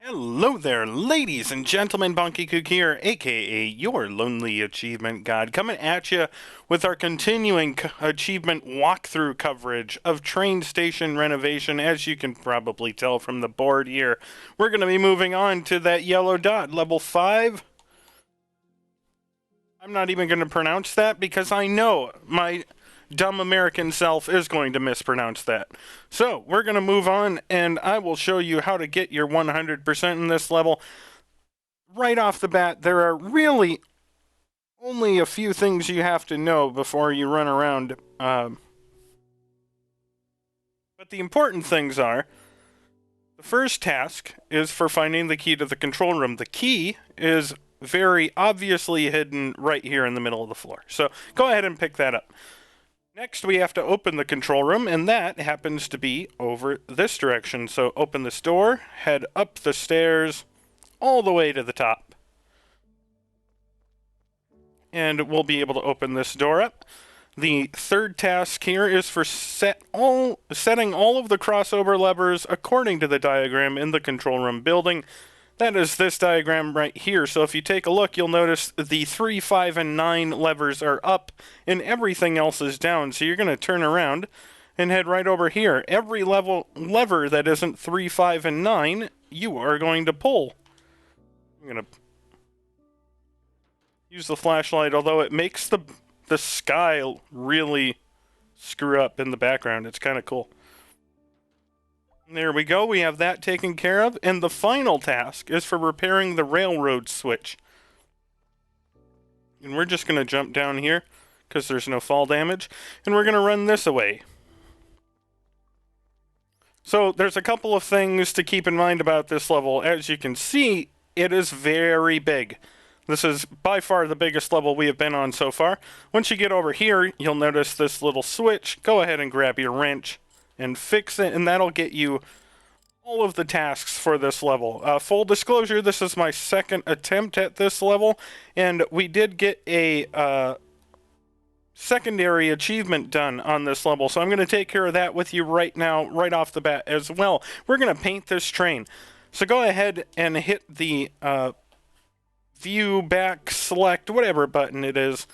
Hello there, ladies and gentlemen. Bonky Kook here, aka your Lonely Achievement God, coming at you with our continuing achievement walkthrough coverage of Train Station Renovation. As you can probably tell from the board here, we're going to be moving on to that yellow dot, level 5. I'm not even going to pronounce that because I know my dumb American self is going to mispronounce that. So, we're going to move on, and I will show you how to get your 100% in this level. Right off the bat, there are really only a few things you have to know before you run around. But the important things are, the first task is for finding the key to the control room. The key is very obviously hidden right here in the middle of the floor. So, go ahead and pick that up. Next, we have to open the control room, and that happens to be over this direction. So open this door, head up the stairs, all the way to the top. And we'll be able to open this door up. The third task here is for setting all of the crossover levers according to the diagram in the control room building. That is this diagram right here. So if you take a look, you'll notice the 3, 5, and 9 levers are up and everything else is down. So you're going to turn around and head right over here. Every lever that isn't 3, 5, and 9, you are going to pull. I'm going to use the flashlight, although it makes the sky really screw up in the background. It's kind of cool. There we go, we have that taken care of, and the final task is for repairing the railroad switch. And we're just going to jump down here, because there's no fall damage, and we're going to run this away. So, there's a couple of things to keep in mind about this level. As you can see, it is very big. This is by far the biggest level we have been on so far. Once you get over here, you'll notice this little switch. Go ahead and grab your wrench and fix it, and that'll get you all of the tasks for this level. Full disclosure, this is my second attempt at this level, and we did get a secondary achievement done on this level, so I'm going to take care of that with you right now, right off the bat as well. We're going to paint this train. So go ahead and hit the view, back, select, whatever button it is,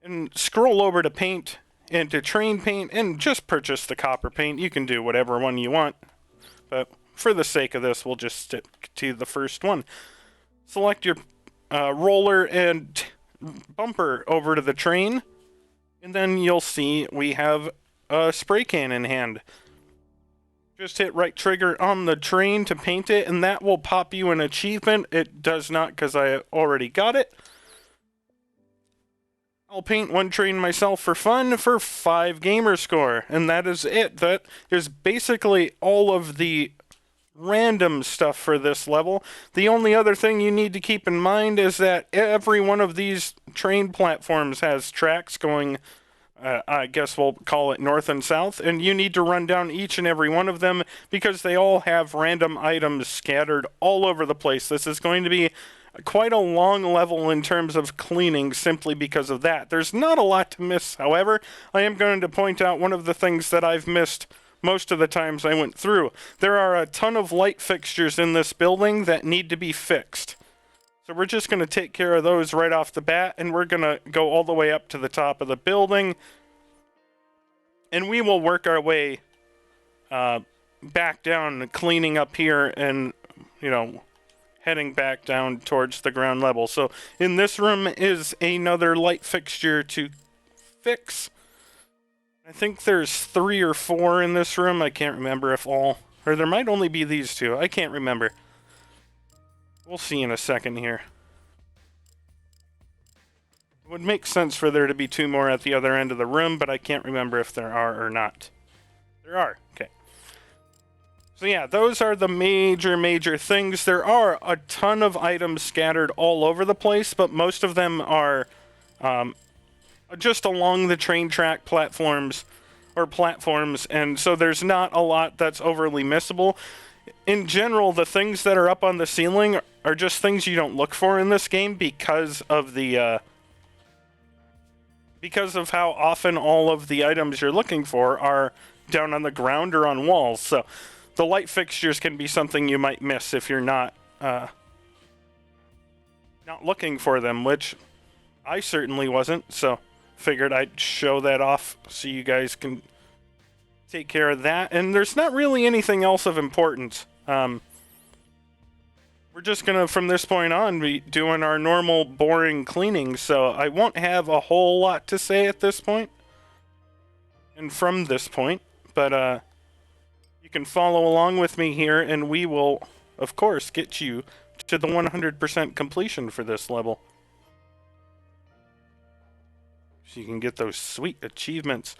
and scroll over to paint, into train paint, and just purchase the copper paint. You can do whatever one you want, but for the sake of this, we'll just stick to the first one. Select your roller and bumper over to the train, and then you'll see we have a spray can in hand. Just hit right trigger on the train to paint it, and that will pop you an achievement. It does not, because I already got it. I'll paint one train myself for fun for 5 gamer score, and that is it. That is basically all of the random stuff for this level. The only other thing you need to keep in mind is that every one of these train platforms has tracks going, I guess we'll call it north and south, and you need to run down each and every one of them because they all have random items scattered all over the place. This is going to be quite a long level in terms of cleaning simply because of that. There's not a lot to miss, however. I am going to point out one of the things that I've missed most of the times I went through. There are a ton of light fixtures in this building that need to be fixed. So we're just going to take care of those right off the bat, and we're going to go all the way up to the top of the building, and we will work our way back down, cleaning up here and, heading back down towards the ground level. So in this room is another light fixture to fix. I think there's 3 or 4 in this room. I can't remember if all, or there might only be these 2. I can't remember. We'll see in a second here. It would make sense for there to be 2 more at the other end of the room, but I can't remember if there are or not. There are. Okay. So yeah, those are the major things. There are a ton of items scattered all over the place, but most of them are just along the train track platforms, and so there's not a lot that's overly missable. In general, the things that are up on the ceiling are just things you don't look for in this game because of the because of how often all of the items you're looking for are down on the ground or on walls. So the light fixtures can be something you might miss if you're not looking for them, which I certainly wasn't, so figured I'd show that off so you guys can take care of that. And there's not really anything else of importance. We're just gonna, from this point on, be doing our normal boring cleaning, so I won't have a whole lot to say at this point. And from this point, but you can follow along with me here, and we will, of course, get you to the 100% completion for this level. So you can get those sweet achievements.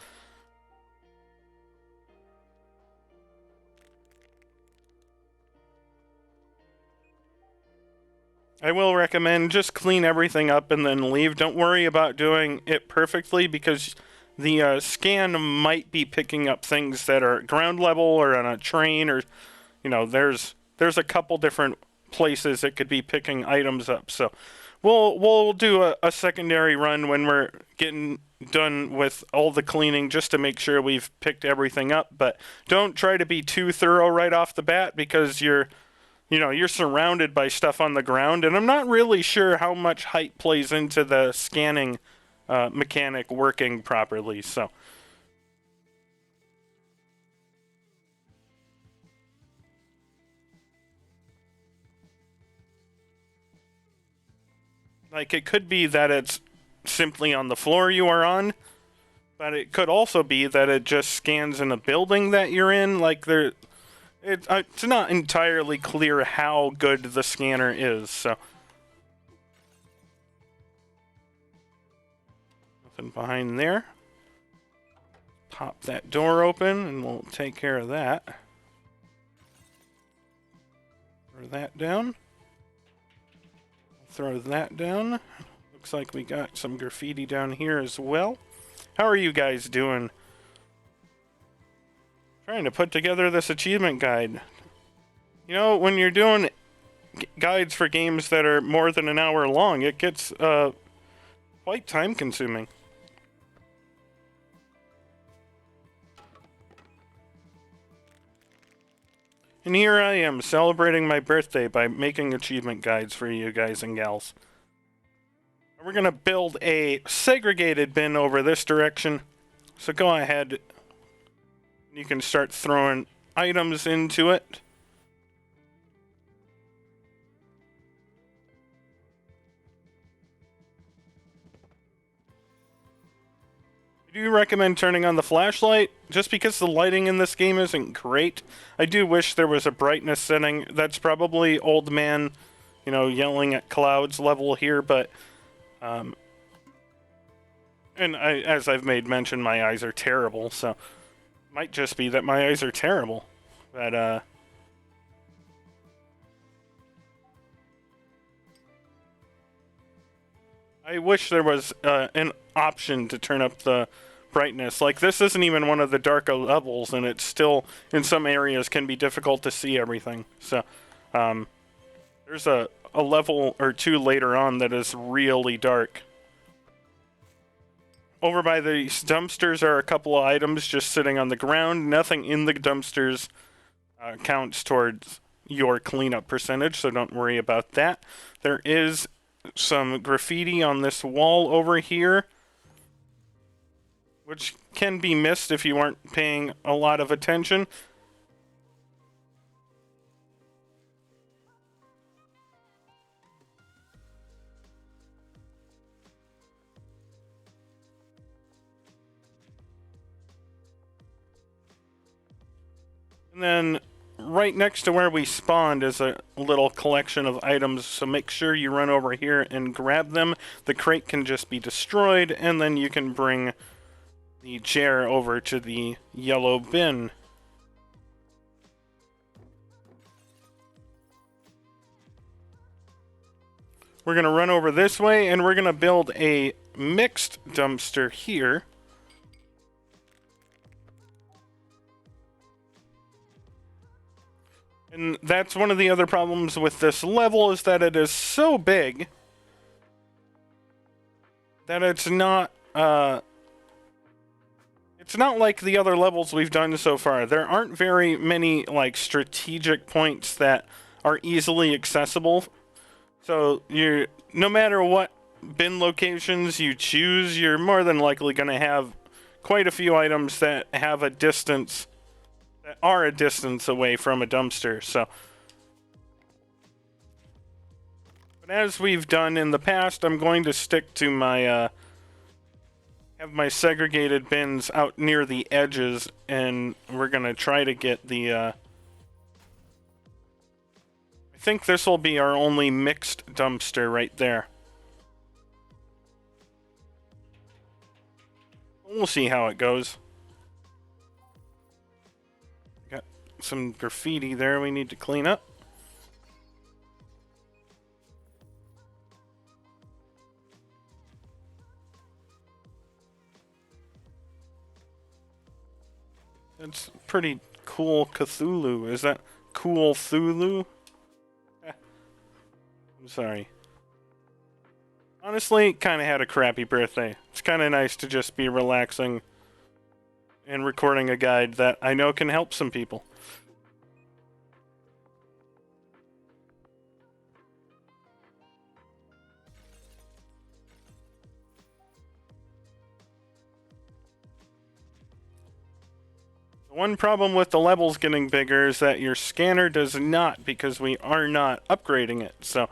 I will recommend just clean everything up and then leave. Don't worry about doing it perfectly, because the scan might be picking up things that are ground level or on a train, or, you know, there's a couple different places it could be picking items up. So we'll do a secondary run when we're getting done with all the cleaning, just to make sure we've picked everything up. But don't try to be too thorough right off the bat, because you're surrounded by stuff on the ground, and I'm not really sure how much height plays into the scanning mechanic working properly. So like, it could be that it's simply on the floor you are on, but it could also be that it just scans in a building that you're in. Like, it's not entirely clear how good the scanner is, so. Nothing behind there. Pop that door open and we'll take care of that. Throw that down. Throw that down. Looks like we got some graffiti down here as well. How are you guys doing? Trying to put together this achievement guide. You know, when you're doing guides for games that are more than an hour long, it gets quite time consuming. And here I am, celebrating my birthday by making achievement guides for you guys and gals. We're going to build a segregated bin over this direction. So go ahead. You can start throwing items into it. I do recommend turning on the flashlight, just because the lighting in this game isn't great. I do wish there was a brightness setting. That's probably old man, you know, yelling at clouds level here, but and as I've made mention, my eyes are terrible, so it might just be that my eyes are terrible. But I wish there was an option to turn up the brightness. Like, this isn't even one of the darker levels, and it's still, in some areas, can be difficult to see everything. So there's a level or two later on that is really dark. Over by these dumpsters are a couple of items just sitting on the ground. Nothing in the dumpsters counts towards your cleanup percentage, so don't worry about that. There is some graffiti on this wall over here, which can be missed if you aren't paying a lot of attention. And then right next to where we spawned is a little collection of items, so make sure you run over here and grab them. The crate can just be destroyed, and then you can bring the chair over to the yellow bin. We're going to run over this way, and we're going to build a mixed dumpster here. And that's one of the other problems with this level, is that it is so big that it's It's not like the other levels we've done so far. There aren't very many, like, strategic points that are easily accessible. So you're, no matter what bin locations you choose, you're more than likely going to have quite a few items that have a distance, that are a distance away from a dumpster. So, but as we've done in the past, I'm going to stick to my have my segregated bins out near the edges, and we're gonna try to get the I think this will be our only mixed dumpster right there. We'll see how it goes. Got some graffiti there we need to clean up. That's pretty cool Cthulhu. Is that cool Thulu? I'm sorry. Honestly, kind of had a crappy birthday. It's kind of nice to just be relaxing and recording a guide that I know can help some people. One problem with the levels getting bigger is that your scanner does not, because we are not upgrading it. So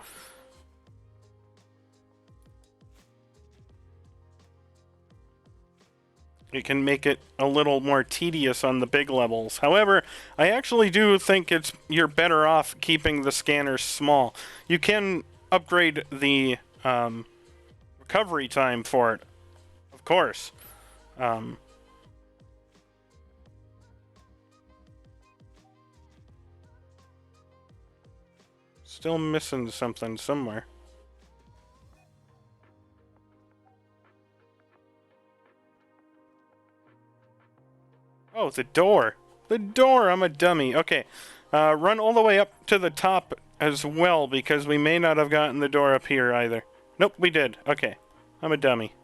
it can make it a little more tedious on the big levels. However, I actually do think you're better off keeping the scanner small. You can upgrade the recovery time for it, of course. Still missing something somewhere. Oh, the door. The door! I'm a dummy. Okay. Run all the way up to the top as well, because we may not have gotten the door up here either. Nope, we did. Okay. I'm a dummy.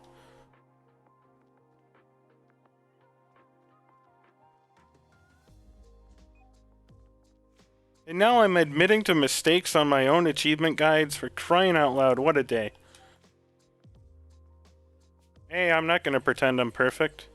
And now I'm admitting to mistakes on my own achievement guides. For crying out loud, what a day. Hey, I'm not going to pretend I'm perfect.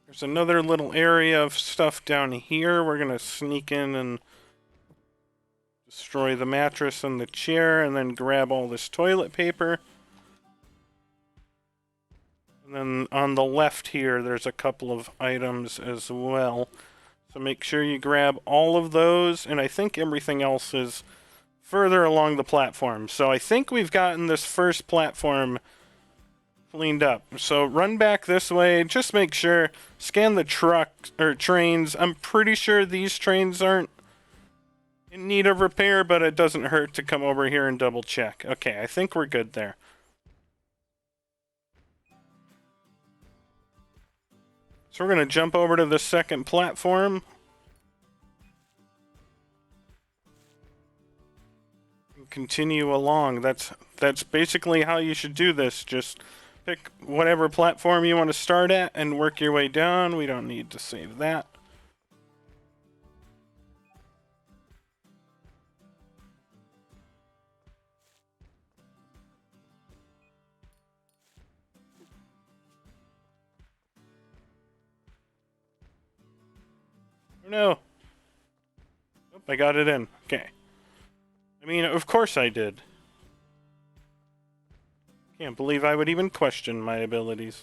There's another little area of stuff down here. We're going to sneak in and destroy the mattress and the chair, and then grab all this toilet paper. And then on the left here, there's a couple of items as well. So make sure you grab all of those, and I think everything else is further along the platform. So I think we've gotten this first platform cleaned up. So run back this way, just make sure, scan the trucks or trains. I'm pretty sure these trains aren't in need of repair, but it doesn't hurt to come over here and double check. Okay, I think we're good there. So we're going to jump over to the second platform. And continue along. That's basically how you should do this. Just pick whatever platform you want to start at and work your way down. We don't need to save that. Oh no. Oh, I got it in. Okay. I mean, of course I did. Can't believe I would even question my abilities.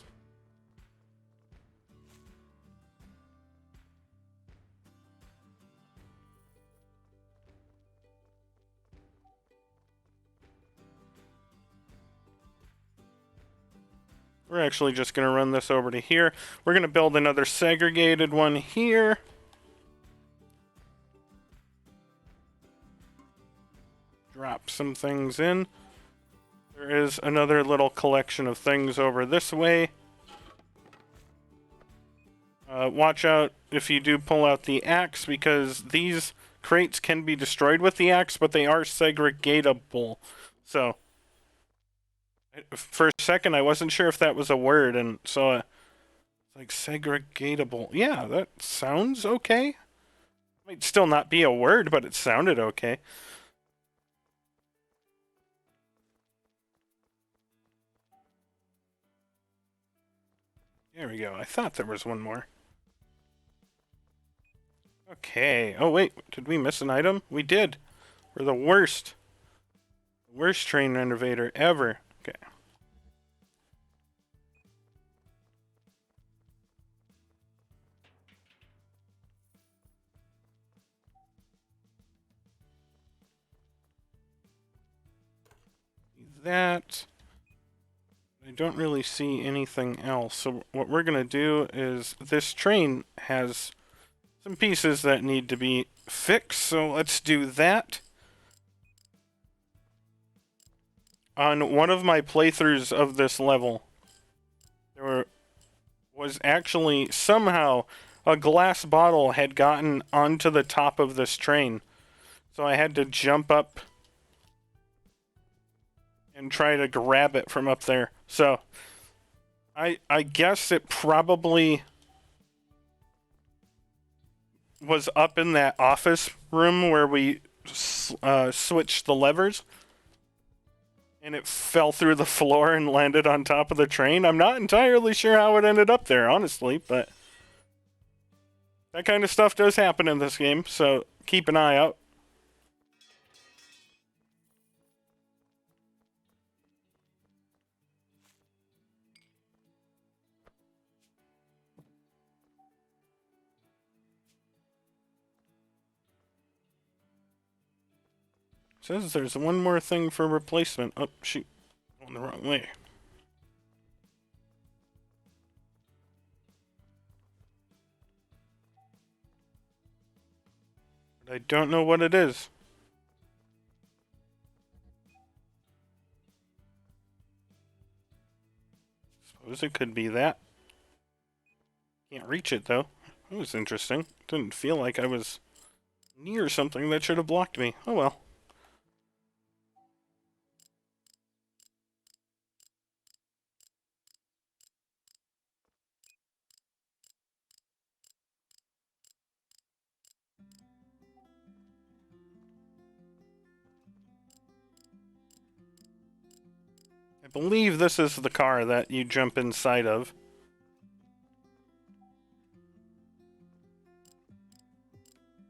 We're actually just going to run this over to here. We're going to build another segregated one here. Drop some things in. There is another little collection of things over this way. Watch out if you do pull out the axe, because these crates can be destroyed with the axe, but they are segregatable. So, for a second, I wasn't sure if that was a word, and so it's like segregatable. Yeah, that sounds okay. Might still not be a word, but it sounded okay. There we go. I thought there was one more. Okay. Oh, wait. Did we miss an item? We did. We're the worst. Worst train renovator ever. Okay. That. I don't really see anything else. So what we're going to do is, this train has some pieces that need to be fixed. So let's do that. On one of my playthroughs of this level, was actually somehow a glass bottle had gotten onto the top of this train. So I had to jump up and try to grab it from up there. So I guess it probably was up in that office room where we switched the levers, and it fell through the floor and landed on top of the train. I'm not entirely sure how it ended up there, honestly, but that kind of stuff does happen in this game, so keep an eye out. Says there's one more thing for replacement. Oh, shoot. Going the wrong way. But I don't know what it is. Suppose it could be that. Can't reach it, though. That was interesting. Didn't feel like I was near something that should have blocked me. Oh well. I believe this is the car that you jump inside of.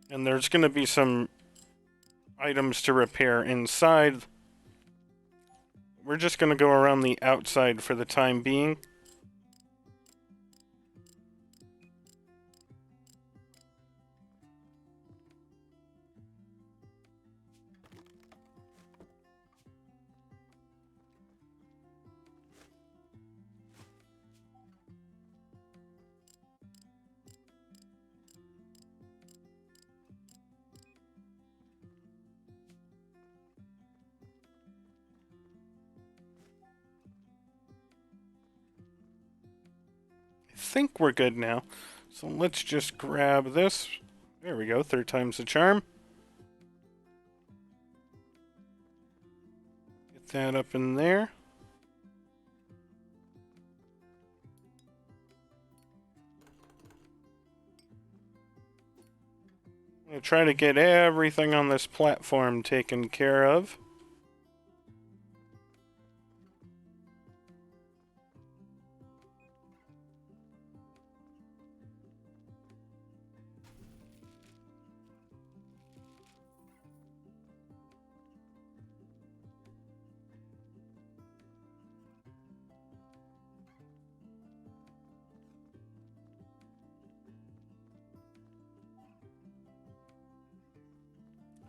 And there's going to be some items to repair inside. We're just going to go around the outside for the time being. I think we're good now. So let's just grab this. There we go, 3rd time's the charm. Get that up in there. I'm going to try to get everything on this platform taken care of.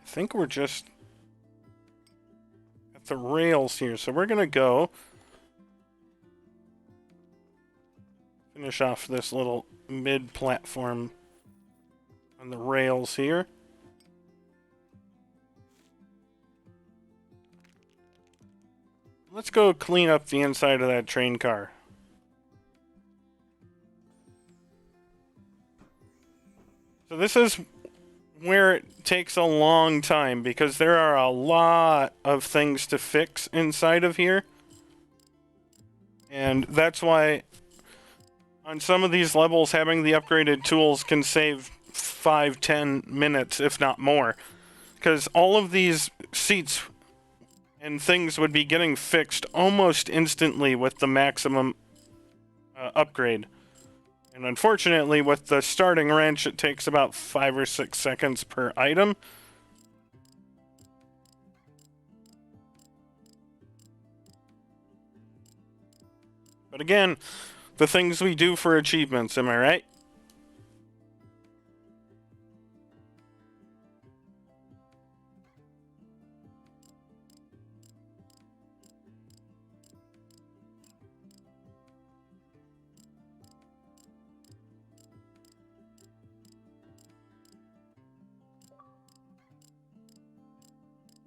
I think we're just at the rails here, so we're gonna go finish off this little mid-platform on the rails here. Let's go clean up the inside of that train car. So this is where it takes a long time because there are a lot of things to fix inside of here. And that's why on some of these levels having the upgraded tools can save 5-10 minutes, if not more. Because all of these seats and things would be getting fixed almost instantly with the maximum upgrade. And unfortunately, with the starting wrench, it takes about 5 or 6 seconds per item. But again, the things we do for achievements, am I right?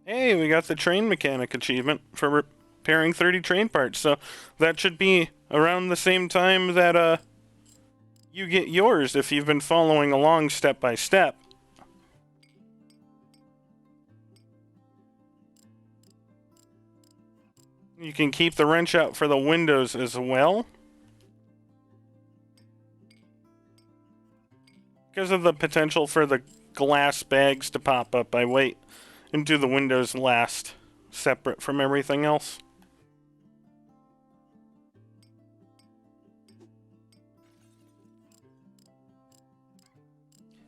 Hey, we got the train mechanic achievement for repairing 30 train parts. So that should be around the same time that you get yours if you've been following along step by step. You can keep the wrench out for the windows as well. Because of the potential for the glass bags to pop up, I wait and do the windows last, separate from everything else.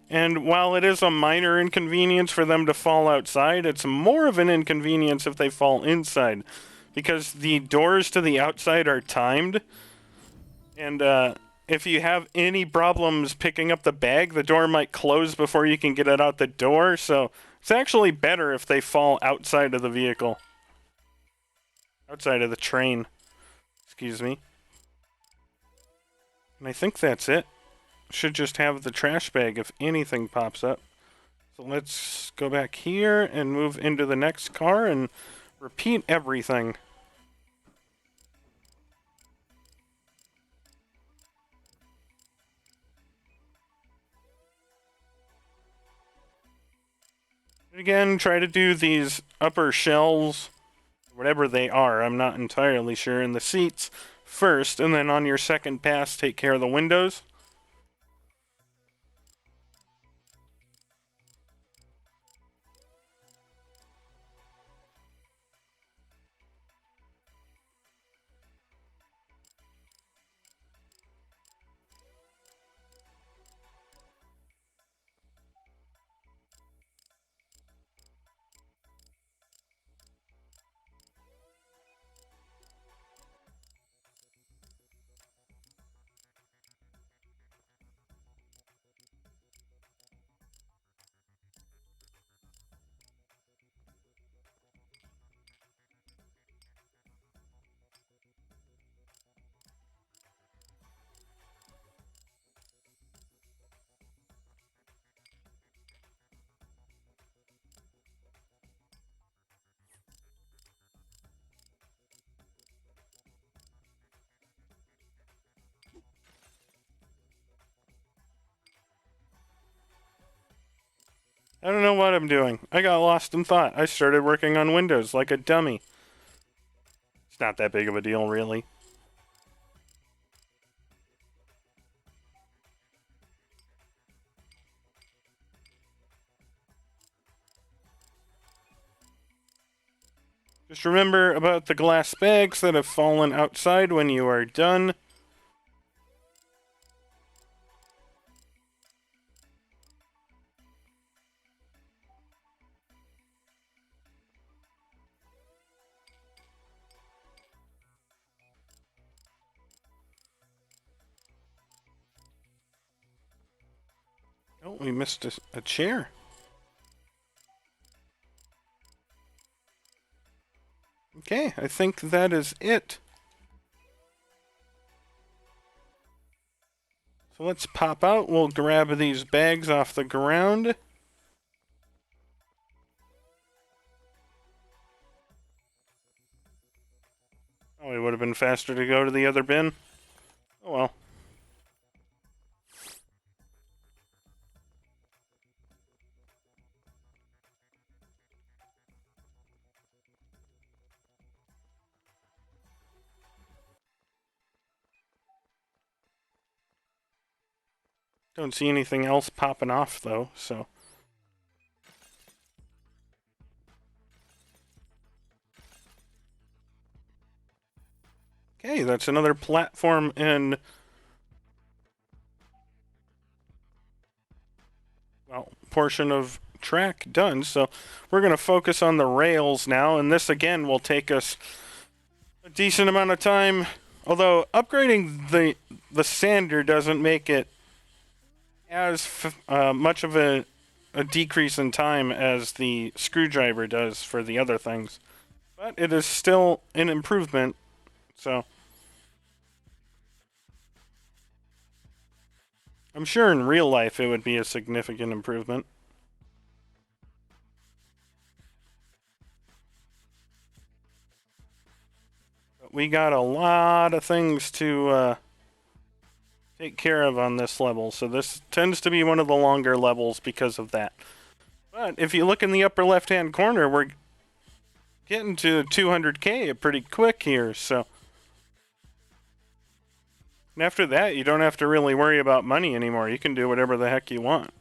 And while it is a minor inconvenience for them to fall outside, it's more of an inconvenience if they fall inside. Because the doors to the outside are timed. And if you have any problems picking up the bag, the door might close before you can get it out the door. So it's actually better if they fall outside of the vehicle. Outside of the train. Excuse me. And I think that's it. Should just have the trash bag if anything pops up. So let's go back here and move into the next car and repeat everything. Again, try to do these upper shelves, whatever they are, I'm not entirely sure, in the seats first, and then on your second pass, take care of the windows. I don't know what I'm doing. I got lost in thought. I started working on windows like a dummy. It's not that big of a deal, really. Just remember about the glass bags that have fallen outside when you are done. Oh, we missed a chair. Okay, I think that is it. So let's pop out. We'll grab these bags off the ground. Oh, it would have been faster to go to the other bin. Oh well. Don't see anything else popping off, though, so... Okay, that's another platform and... well, portion of track done, so we're going to focus on the rails now, and this, again, will take us a decent amount of time, although upgrading the sander doesn't make it as much of a decrease in time as the screwdriver does for the other things. But it is still an improvement, so... I'm sure in real life it would be a significant improvement. But we got a lot of things to take care of on this level, so this tends to be one of the longer levels because of that. But if you look in the upper left-hand corner, we're getting to 200k pretty quick here, so... and after that, you don't have to really worry about money anymore. You can do whatever the heck you want.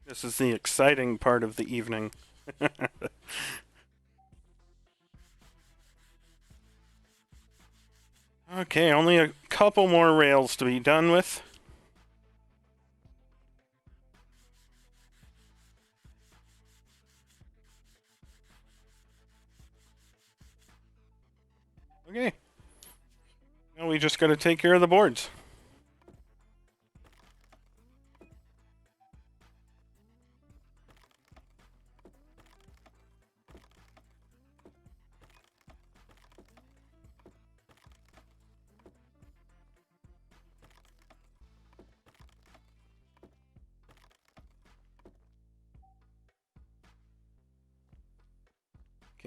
This is the exciting part of the evening. Okay, only a couple more rails to be done with. Okay. Now we just gotta take care of the boards.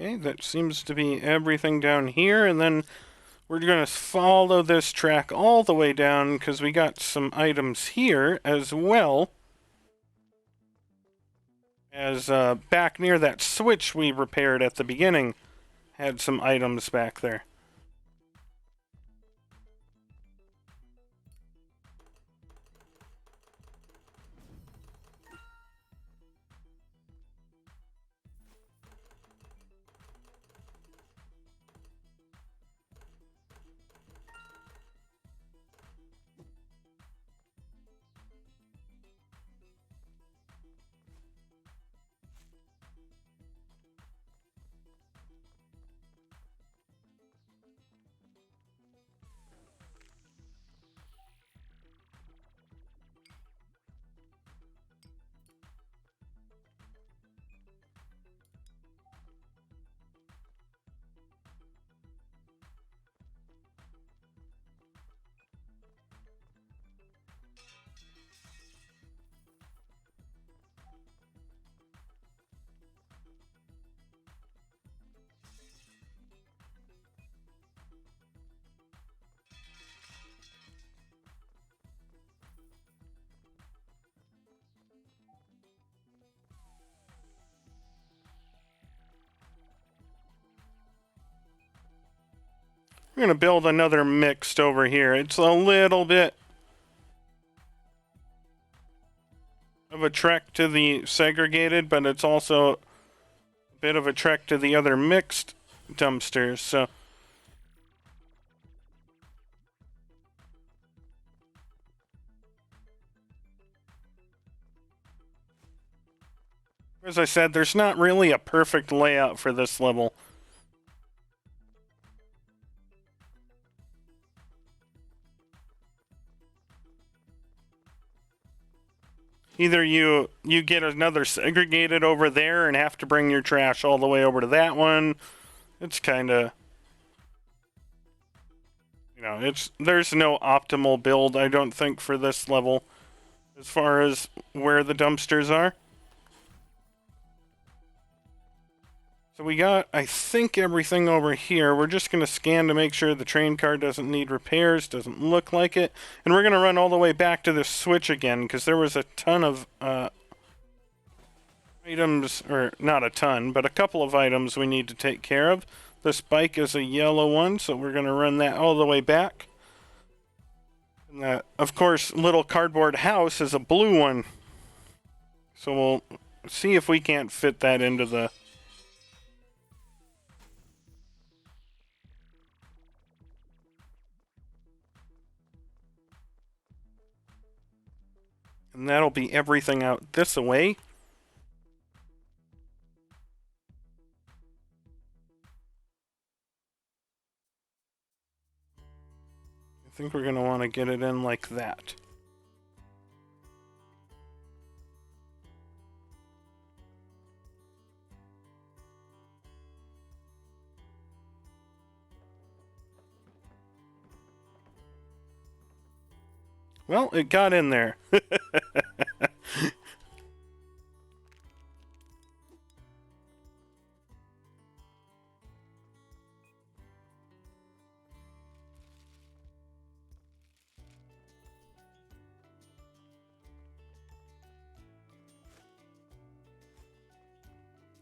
Okay, that seems to be everything down here, and then we're going to follow this track all the way down because we got some items here as well as back near that switch we repaired at the beginning had some items back there. We're going to build another mixed over here. It's a little bit of a trek to the segregated, but it's also a bit of a trek to the other mixed dumpsters, so... as I said, there's not really a perfect layout for this level. Either you get another segregated over there and have to bring your trash all the way over to that one. It's kind of, there's no optimal build, I don't think, for this level as far as where the dumpsters are. So we got, I think, everything over here. We're just going to scan to make sure the train car doesn't need repairs, doesn't look like it. And we're going to run all the way back to this switch again, because there was a ton of items, or not a ton, but a couple of items we need to take care of. This bike is a yellow one, so we're going to run that all the way back. And that, of course, little cardboard house is a blue one. So we'll see if we can't fit that into the... And that'll be everything out this way. I think we're going to want to get it in like that. Well, it got in there.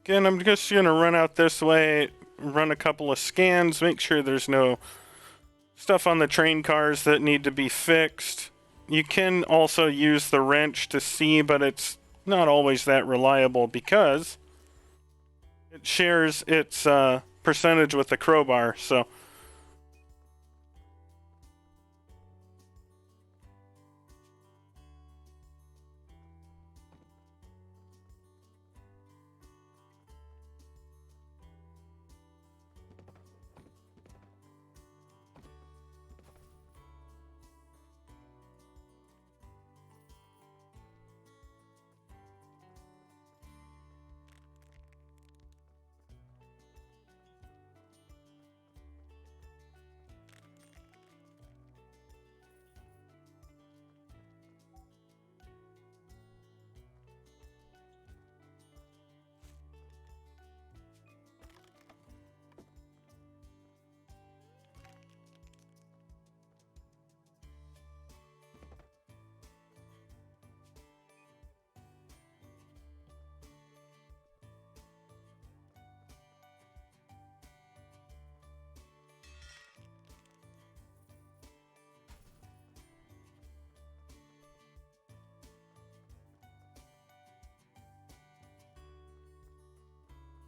Again, I'm just going to run out this way, run a couple of scans, make sure there's no stuff on the train cars that need to be fixed. You can also use the wrench to see, but it's not always that reliable because it shares its percentage with the crowbar, so...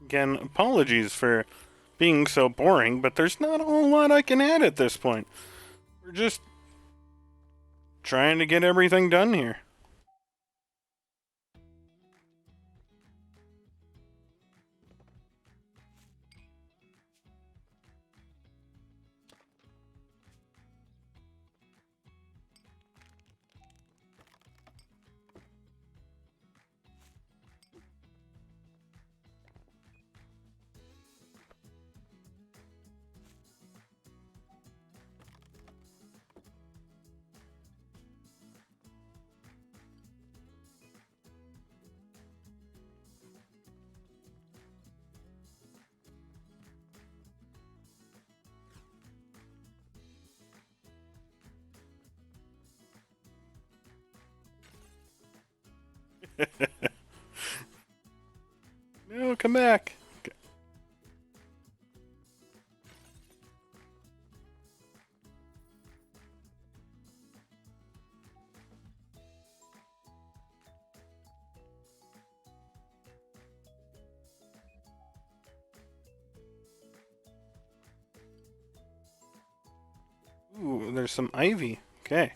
Again, apologies for being so boring, but there's not a whole lot I can add at this point. We're just trying to get everything done here. No, come back. Ooh, there's some ivy. Okay.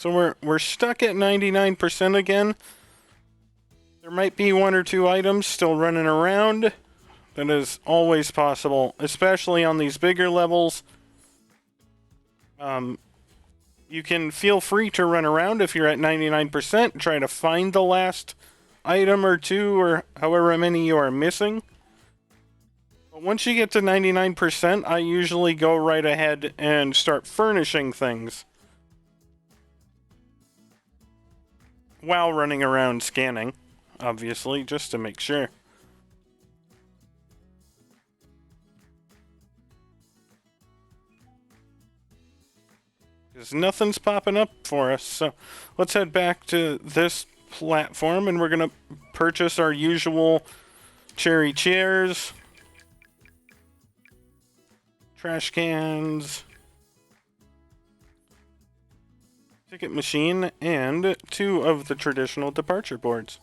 So we're stuck at 99% again. There might be one or two items still running around. That is always possible, especially on these bigger levels. You can feel free to run around if you're at 99%, try to find the last item or two or however many you are missing. But once you get to 99%, I usually go right ahead and start furnishing things while running around scanning, obviously, just to make sure. Because nothing's popping up for us, so let's head back to this platform and we're going to purchase our usual cherry chairs, trash cans, ticket machine, and 2 of the traditional departure boards.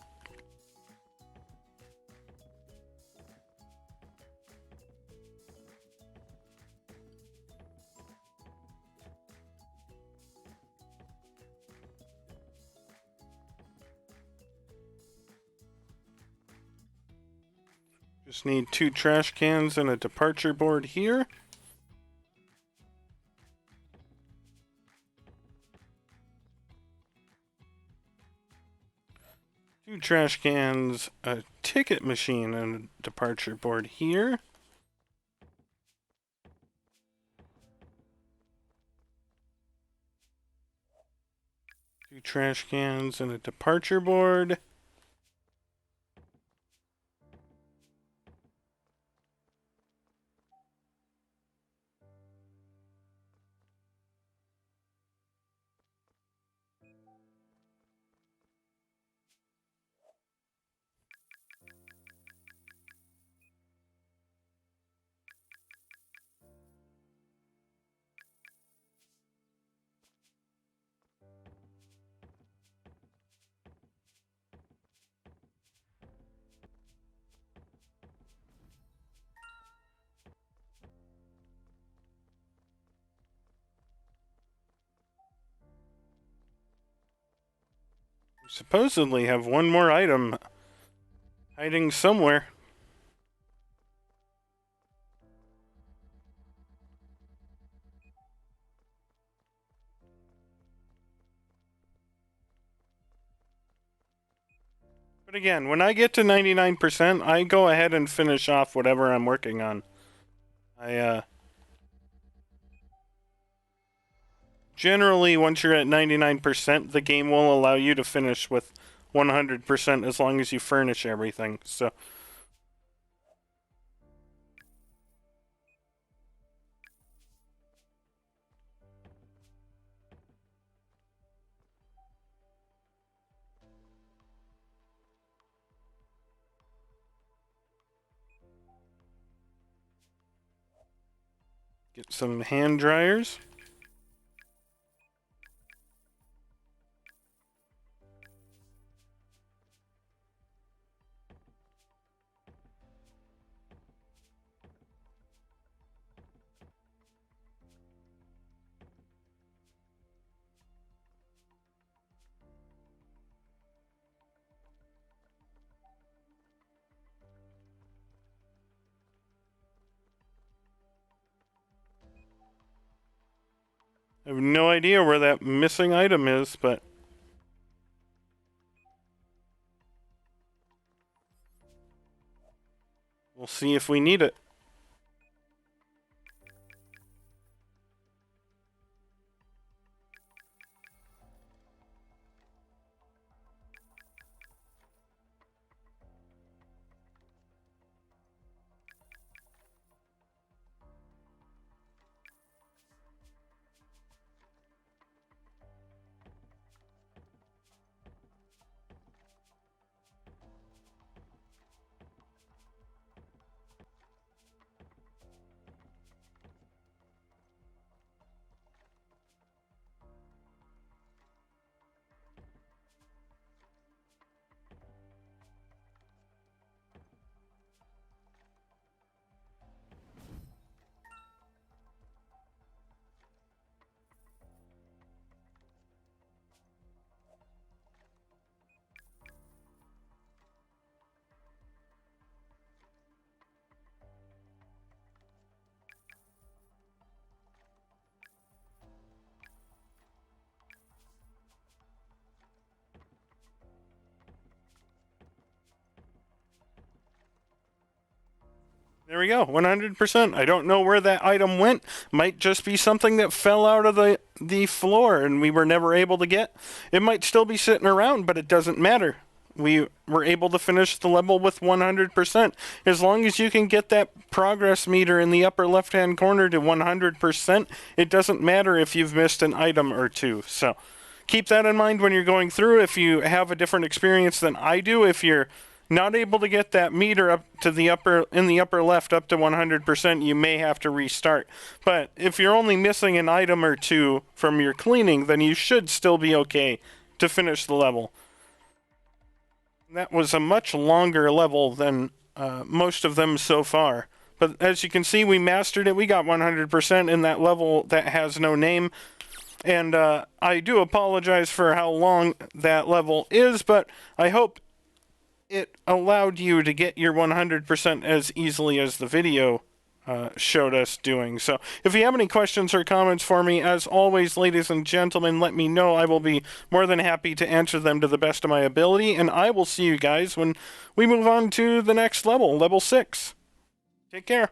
Just need 2 trash cans and a departure board here. Two trash cans, a ticket machine, and a departure board here. Two trash cans and a departure board. We supposedly have one more item hiding somewhere. But again, when I get to 99%, I go ahead and finish off whatever I'm working on. Generally, once you're at 99%, the game will allow you to finish with 100% as long as you furnish everything. So get some hand dryers. I have no idea where that missing item is, but we'll see if we need it. There we go, 100%. I don't know where that item went. Might just be something that fell out of the floor and we were never able to get. It might still be sitting around, but it doesn't matter. We were able to finish the level with 100%. As long as you can get that progress meter in the upper left-hand corner to 100%, it doesn't matter if you've missed an item or two. So keep that in mind when you're going through. If you have a different experience than I do, if you're not able to get that meter up to the upper left up to 100%, you may have to restart. But if you're only missing an item or two from your cleaning, then you should still be okay to finish the level. That was a much longer level than most of them so far. But as you can see, we mastered it. We got 100% in that level that has no name. And I do apologize for how long that level is, but I hope it allowed you to get your 100% as easily as the video showed us doing. So if you have any questions or comments for me, as always, ladies and gentlemen, let me know. I will be more than happy to answer them to the best of my ability, and I will see you guys when we move on to the next level, level 6. Take care.